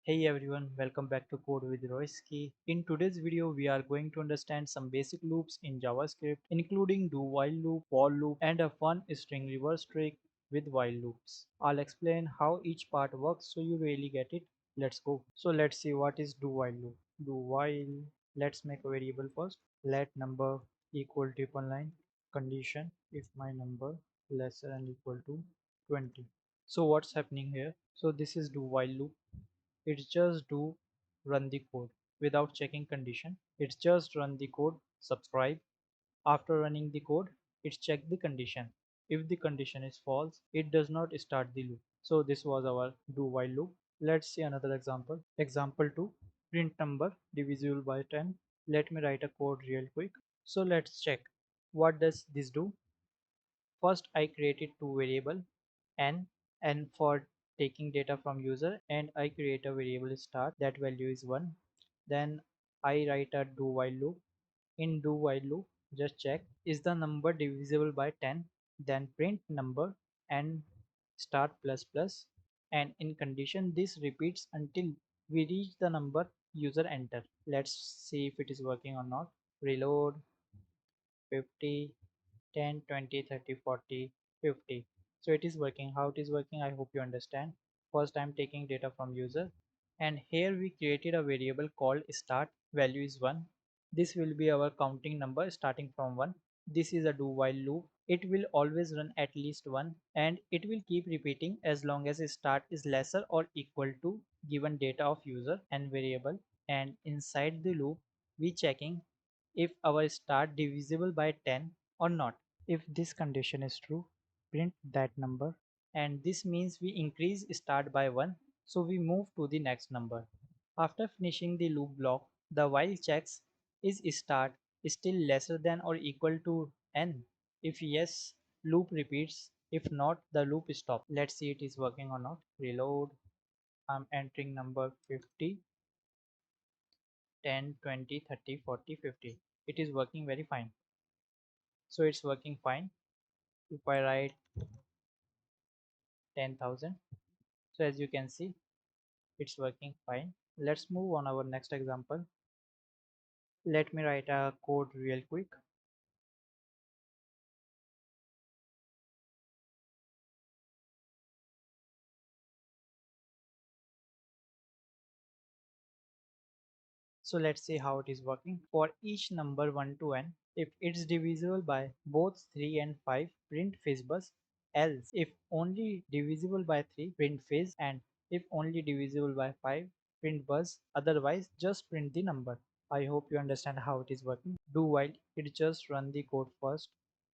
Hey everyone, welcome back to Code with Risky. In today's video, we are going to understand some basic loops in JavaScript, including do while loop, for loop, and a fun string reverse trick with while loops. I'll explain how each part works so you really get it. Let's go. So let's see what is do while loop. Do while, let's make a variable first. Let number equal triple line condition if my number lesser than equal to 20. So what's happening here? So this is do while loop. It's just do run the code without checking condition. It's just run the code, subscribe. After running the code, it's check the condition. If the condition is false, it does not start the loop. So this was our do while loop. Let's see another example. Example 2, print number divisible by 10. Let me write a code real quick. So let's check. What does this do? First, I created two variable n for taking data from user, and I create a variable start that value is 1. Then I write a do while loop. In do while loop, just check is the number divisible by 10, then print number and start plus plus, and in condition this repeats until we reach the number user enter. Let's see if it is working or not. Reload. 50, 10, 20, 30, 40, 50. So it is working. How it is working, I hope you understand. First I'm taking data from user, and here we created a variable called start. Value is 1. This will be our counting number starting from 1. This is a do while loop. It will always run at least 1, and it will keep repeating as long as start is lesser or equal to given data of user and variable. And inside the loop we checking if our start divisible by 10 or not. If this condition is true, print that number, and this means we increase start by 1, so we move to the next number. After finishing the loop block, the while checks is start still lesser than or equal to n. If yes, loop repeats. If not, the loop stops. Let's see it is working or not. Reload. I'm entering number 50, 10, 20, 30, 40, 50. It is working very fine. So it's working fine. If I write 10,000, so as you can see it's working fine. Let's move on our next example. Let me write a code real quick. So let's see how it is working. For each number 1 to n, if it's divisible by both 3 and 5, print FizzBuzz. Else, if only divisible by 3, print fizz, and if only divisible by 5, print buzz. Otherwise, just print the number. I hope you understand how it is working. Do while, it just run the code first,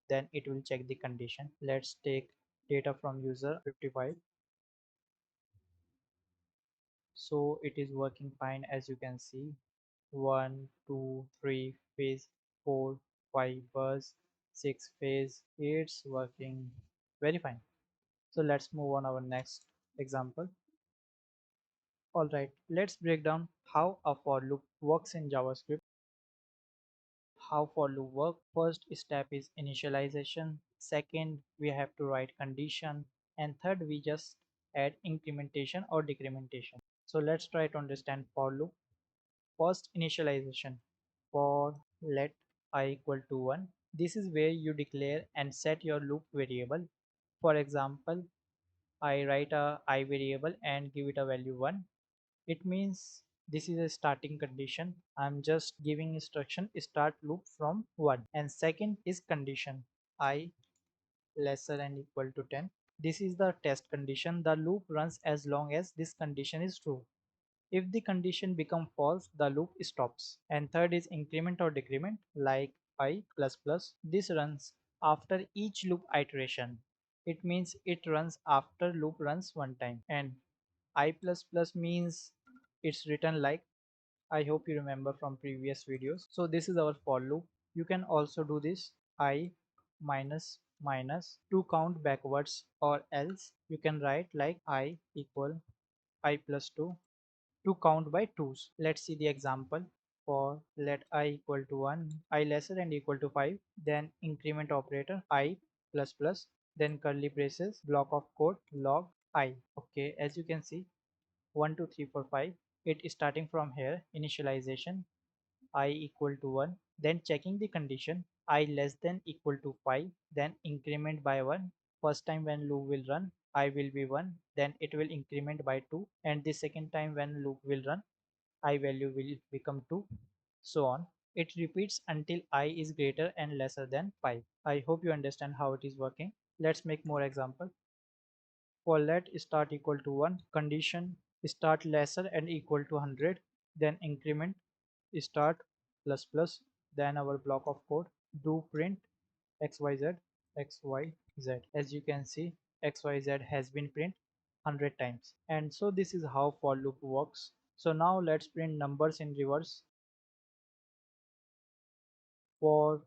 then it will check the condition. Let's take data from user 55. So it is working fine, as you can see. 1, 2, 3 phase, 4, 5 buzz, 6 phase. It's working very fine. So let's move on our next example. Alright, let's break down how a for loop works in JavaScript. How for loop work: first step is initialization, second we have to write condition, and third we just add incrementation or decrementation. So let's try to understand for loop. First, initialization. For let I equal to 1. This is where you declare and set your loop variable. For example, I write a I variable and give it a value 1. It means this is a starting condition. I'm just giving instruction start loop from 1. And second is condition I lesser than equal to 10. This is the test condition. The loop runs as long as this condition is true. If the condition becomes false, the loop stops. And third is increment or decrement, like I plus plus. This runs after each loop iteration. It means it runs after loop runs one time. And I plus plus means it's written like, I hope you remember from previous videos. So this is our for loop. You can also do this I minus minus to count backwards, or else you can write like I equal I plus 2 to count by 2's. Let's see the example. For let I equal to 1, I lesser than equal to 5, then increment operator I plus plus, then curly braces, block of code log I. Okay, as you can see, 1 2 3 4 5. It is starting from here, initialization I equal to 1, then checking the condition I less than equal to 5, then increment by 1. First time when loop will run, I will be 1, then it will increment by 2, and the second time when loop will run, I value will become 2, so on. It repeats until I is greater and lesser than 5. I hope you understand how it is working. Let's make more example. For let start equal to 1, condition start lesser and equal to 100, then increment start plus plus, then our block of code do print xyz xyz. As you can see, xyz has been print 100 times. And so this is how for loop works. So now let's print numbers in reverse. For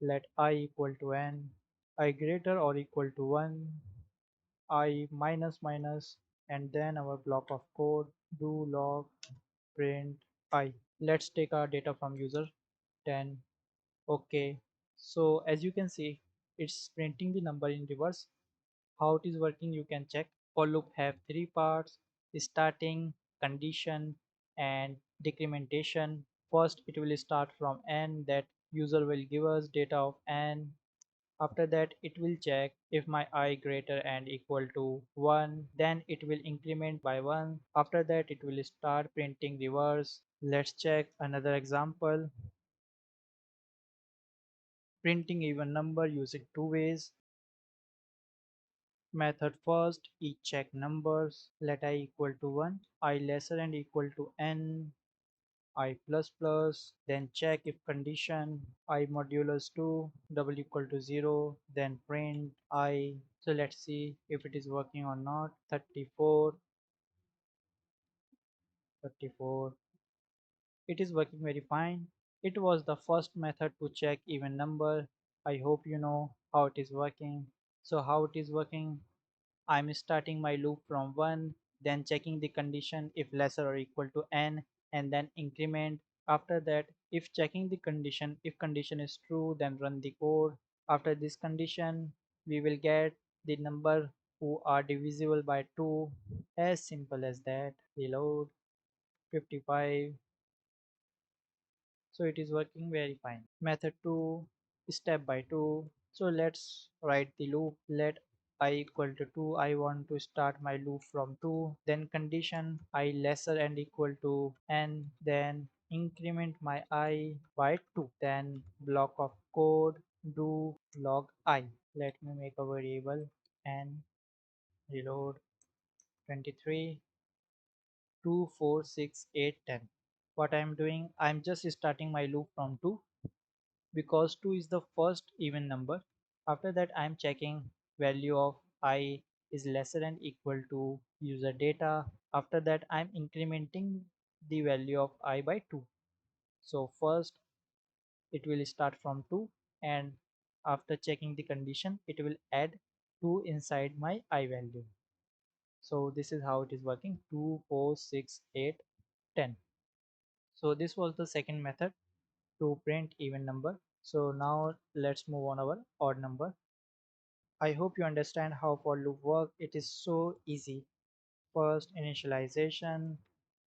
let I equal to n, I greater or equal to 1, I minus minus, and then our block of code do log print I. Let's take our data from user 10. Okay, so as you can see, it's printing the number in reverse. How it is working you can check. For loop have three parts: starting, condition, and decrementation. First it will start from n, that user will give us data of n. After that it will check if my I greater and equal to 1, then it will increment by 1. After that it will start printing reverse. Let's check another example. Printing even number using two ways. Method first, each check numbers. Let I equal to 1, I lesser and equal to n, I plus plus, then check if condition I modulus 2 double equal to 0, then print I. So let's see if it is working or not. 34, 34. It is working very fine. It was the first method to check even number. I hope you know how it is working. So how it is working? I'm starting my loop from 1, then checking the condition if lesser or equal to n, and then increment. After that, if checking the condition, if condition is true, then run the code. After this condition, we will get the number who are divisible by 2. As simple as that. Reload. 55. So it is working very fine. Method 2, step by 2. So let's write the loop. Let I equal to 2, I want to start my loop from 2, then condition I lesser and equal to n, then increment my I by 2, then block of code do log I. Let me make a variable n. Reload. 23, 2 4 6 8 10. What I'm doing, I'm just starting my loop from 2 because 2 is the first even number. After that I'm checking value of I is lesser than equal to user data. After that I'm incrementing the value of I by 2. So first it will start from 2, and after checking the condition it will add 2 inside my I value. So this is how it is working. 2 4 6 8 10. So this was the second method to print even number. So now let's move on our odd number. I hope you understand how for loop work. It is so easy. First initialization,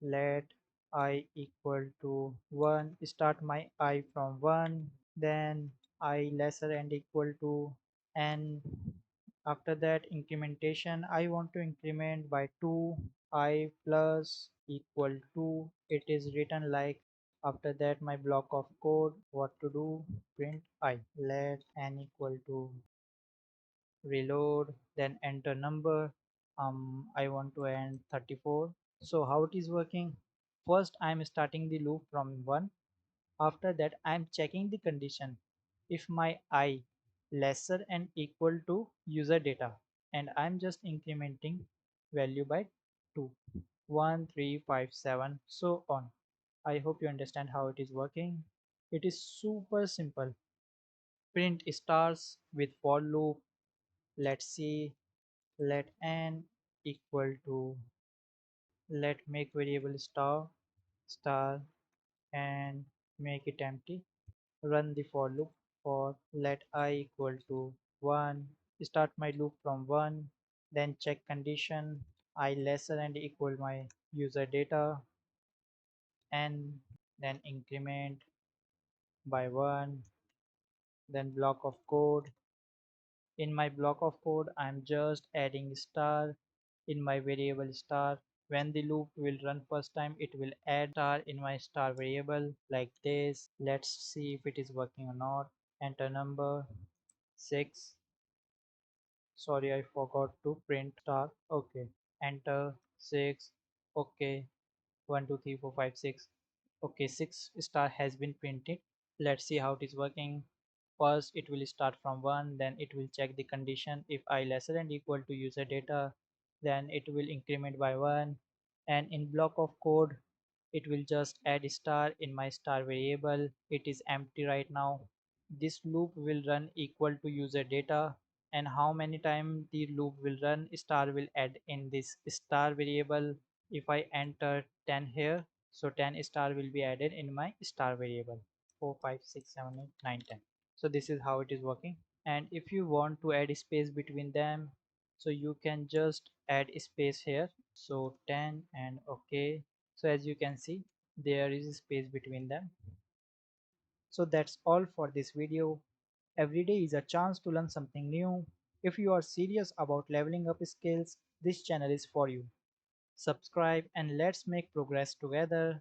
let I equal to 1, start my I from 1, then I lesser and equal to n. After that incrementation, I want to increment by 2, I plus equal to, it is written like. After that my block of code, what to do, print I. Let n equal to, reload, then enter number. I want to end 34. So how it is working? First I'm starting the loop from 1. After that I'm checking the condition if my I lesser and equal to user data, and I'm just incrementing value by 2, 1 3 5 7, so on. I hope you understand how it is working. It is super simple. Print stars with for loop. Let's see. Let n equal to, let make variable star and make it empty. Run the for loop. For let I equal to 1, start my loop from 1, then check condition I lesser and equal my user data, and then increment by 1, then block of code. In my block of code, I'm just adding star in my variable star. When the loop will run first time, it will add star in my star variable like this. Let's see if it is working or not. Enter number 6. Sorry, I forgot to print star. Okay. Enter 6. Okay. 1 2 3 4 5 6. Okay, 6 star has been printed. Let's see how it is working. First it will start from 1, then it will check the condition. If I lesser than equal to user data, then it will increment by 1, and in block of code it will just add star in my star variable. It is empty right now. This loop will run equal to user data, and how many times the loop will run, star will add in this star variable. If I enter 10 here, so 10 star will be added in my star variable. 4 5 6 7 8 9 10. So this is how it is working. And if you want to add space between them, so you can just add space here. So 10 and okay. So as you can see, there is space between them. So that's all for this video. Every day is a chance to learn something new. If you are serious about leveling up skills, this channel is for you. Subscribe and let's make progress together.